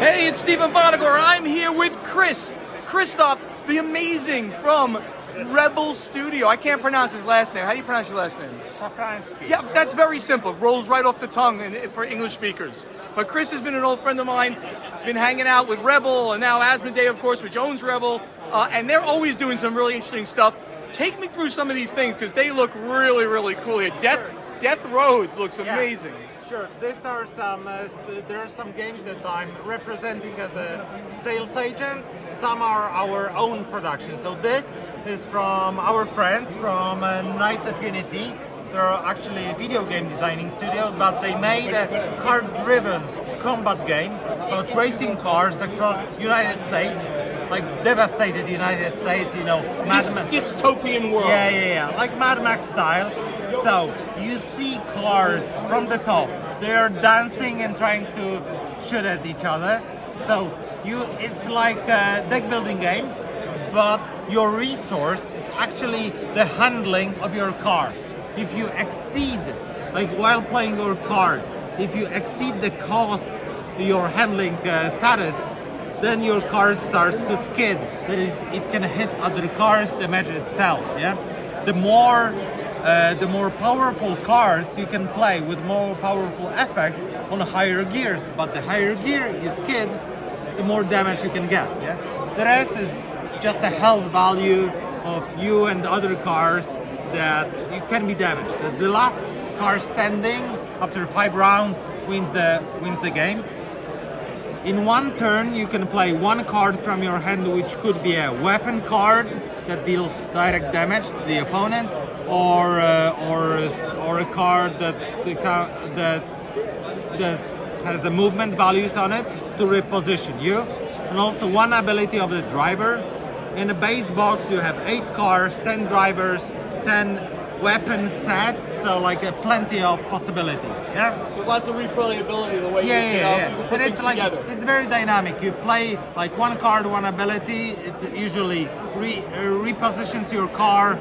Hey, it's Stephen Bonagor. I'm here with Krysz, the amazing from Rebel Studio. I can't pronounce his last name. How do you pronounce your last name? Szafrański. Yeah, that's very simple. Rolls right off the tongue for English speakers. But Krysz has been an old friend of mine. Been hanging out with Rebel and now Asmodee, of course, which owns Rebel. And they're always doing some really interesting stuff. Take me through some of these things because they look really, really cool here. Death Rhodes looks amazing. Sure. These are some. There are some games that I'm representing as a sales agent. Some are our own production. So this is from our friends from Knights of Unity. They're actually a video game designing studio, but they made a card-driven combat game about racing cars across United States, like devastated United States. You know, dystopian world. Yeah, like Mad Max style. So you see cars from the top. They are dancing and trying to shoot at each other. So it's like a deck building game, but your resource is actually the handling of your car. If you exceed, like while playing your cards, if you exceed the cost, your handling status, then your car starts to skid. That it can hit other cars, damage itself. Yeah, the more powerful cards you can play with more powerful effect on higher gears. But the higher gear you skid, the more damage you can get. Yeah, the rest is just a health value of you and other cars that you can be damaged. The last car standing after 5 rounds wins the game. In one turn, you can play one card from your hand, which could be a weapon card that deals direct damage to the opponent, or a card that has the movement values on it to reposition you, and also one ability of the driver. In the base box, you have 8 cars, 10 drivers, 10 weapon sets, so like plenty of possibilities. Yeah. So lots of replayability the way you put and things it's like together. it's very dynamic. You play like one card, one ability. It usually repositions your car,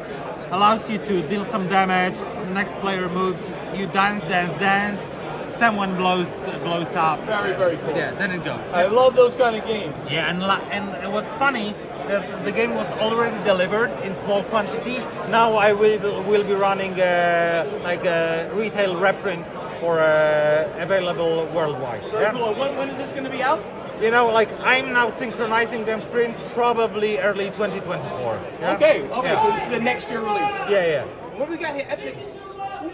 allows you to deal some damage. The next player moves. You dance. Someone blows up. Very, very cool. Yeah, then it goes. I love those kind of games. Yeah, and what's funny, that the game was already delivered in small quantity. Now I will be running like a retail reprint for available worldwide. Very cool. When is this going to be out? You know, like I'm now synchronizing the print probably early 2024. Yeah? Okay, Yeah. so this is a next year release. Yeah. What do we got here? Epics. 11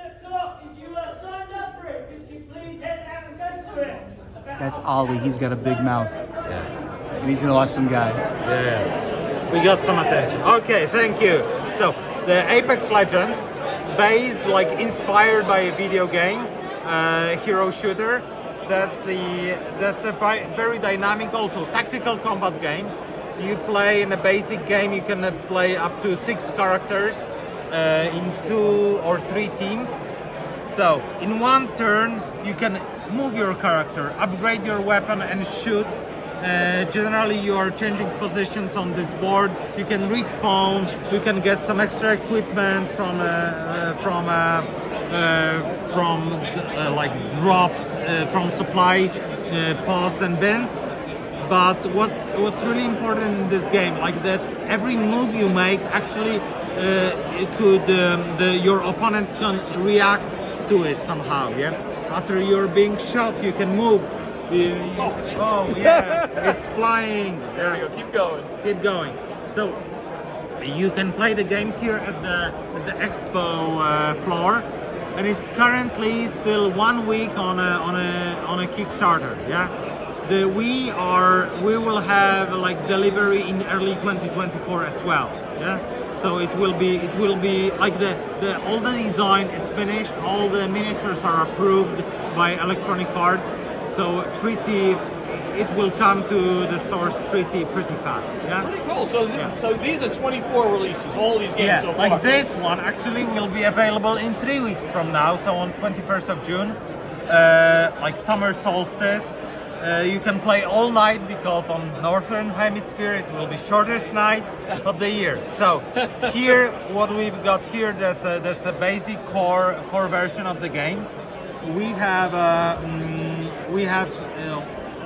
o'clock. If you are signed up for it, could you please head out and go to it? That's Ollie. He's got a big mouth. Yeah. And he's an awesome guy. Yeah. We got some attention. Okay, thank you. So the Apex Legends, based like inspired by a video game, hero shooter. That's a very dynamic, also tactical combat game. You play in a basic game. You can play up to 6 characters in 2 or 3 teams. So in one turn, you can move your character, upgrade your weapon, and shoot. Generally, you are changing positions on this board. You can respawn. You can get some extra equipment from like drops from supply pods and bins. But what's really important in this game, like that every move you make, actually your opponents can react to it somehow. Yeah, after you're being shot, you can move. Oh yeah, it's flying. There we go. Keep going. So you can play the game here at the expo floor, and it's currently still 1 week on a Kickstarter. Yeah, we will have like delivery in early 2024 as well. Yeah, so it will be like all the design is finished, all the miniatures are approved by Electronic Arts. So it will come to the stores pretty fast. Yeah. Pretty cool. So these are 24 releases. All these games so far. Like this one actually will be available in 3 weeks from now. So on 21st of June, like summer solstice, you can play all night because on Northern Hemisphere it will be shortest night of the year. So here, what we've got here, that's a basic core version of the game. We have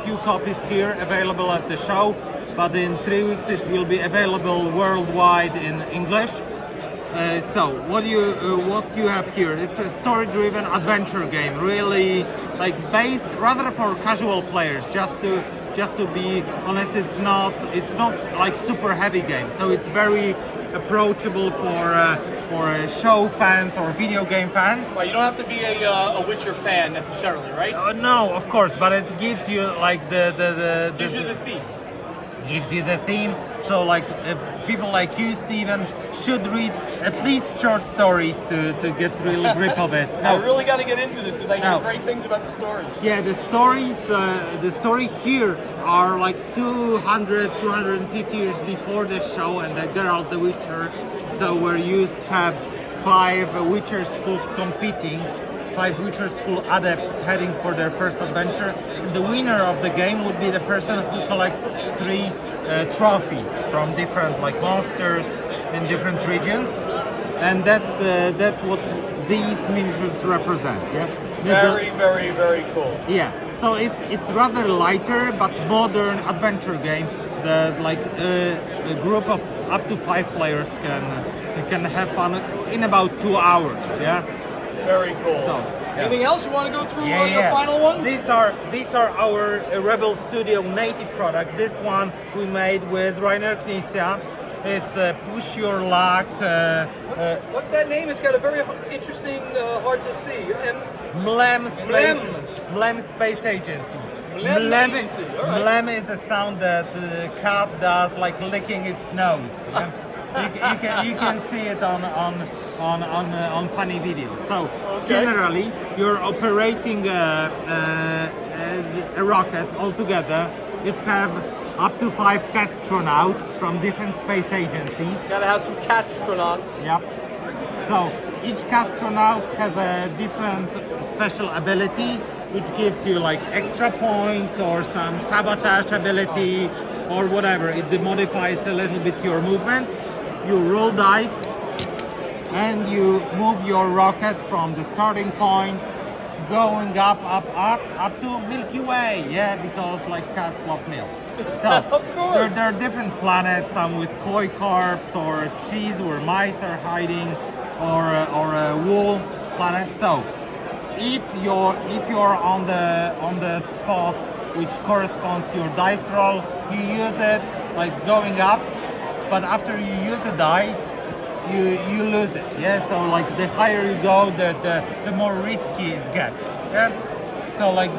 few copies here available at the show, but in 3 weeks it will be available worldwide in English. So what you have here? It's a story-driven adventure game, really like based rather for casual players. Just to be honest, it's not like super heavy game. So it's very approachable for show fans or video game fans. Right, you don't have to be a Witcher fan necessarily, right? No, of course, but it gives you like Gives you the theme. gives you the theme. So like people like you, Steven, should read at least short stories to get real grip of it. I really got to get into this because I hear No. great things about the stories. Yeah, the story here are like 250 years before the show and the Geralt the Witcher. So where you have 5 Witcher schools competing, 5 Witcher school adepts heading for their first adventure. And the winner of the game would be the person who collects 3 trophies from different like monsters in different regions, and that's what these miniatures represent. Yeah. Very cool. Yeah. So it's rather lighter but modern adventure game. The like a group of up to 5 players can have fun in about 2 hours. Yeah. Very cool. So, anything else you want to go through Yeah, your final one? These are our Rebel Studio native product. This one we made with Rainer Knizia. It's Push Your Luck. What's that name? It's got a very interesting, hard to see. Mlem Space Agency. Mlem Agency, all right. Mlem is a sound that the cat does, like licking its nose. You can see it on funny videos. So generally, you're operating a rocket altogether. It have up to 5 catastronauts from different space agencies. Gotta have some catastronauts. Yep. So each astronaut has a different special ability, which gives you like extra points or some sabotage ability or whatever. It modifies a little bit your movement. You roll dice and you move your rocket from the starting point, going up to Milky Way. Yeah, because like cats love milk. So Of course. there are different planets, some with koi carps or cheese where mice are hiding, or a wool planet. So if you're on the spot which corresponds to your dice roll, you use it like going up, but after you use a die, you lose it. Yeah, so like the higher you go, the more risky it gets. Yeah. So like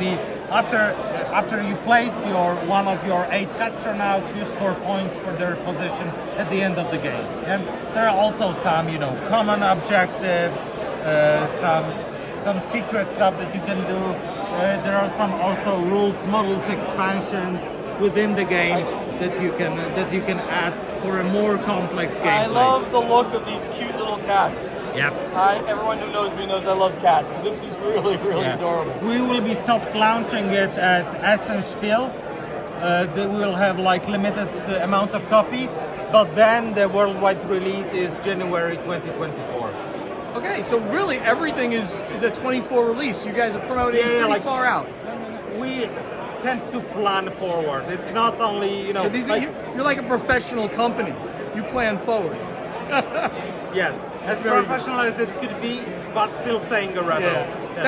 after you place one of your 8 astronauts, you score points for their position at the end of the game. And there are also some common objectives, some secret stuff that you can do. There are some also rules, models, expansions within the game that you can add for a more complex gameplay. I love the look of these cute little cats. Yep. Everyone who knows me knows I love cats. So this is really adorable. We will be soft launching it at Essen Spiel. They will have like limited amount of copies, but then the worldwide release is January 2024. Okay, so really everything is a 24 release. You guys are promoting pretty like- far out. We tend to plan forward. It's not only So you're like a professional company. You plan forward. yes, as very professional as it could be, but still staying a rebel. Yeah. Yeah.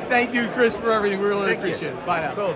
Thank you, Krysz, for everything. We really Thank you. appreciate it. Bye now. Cool.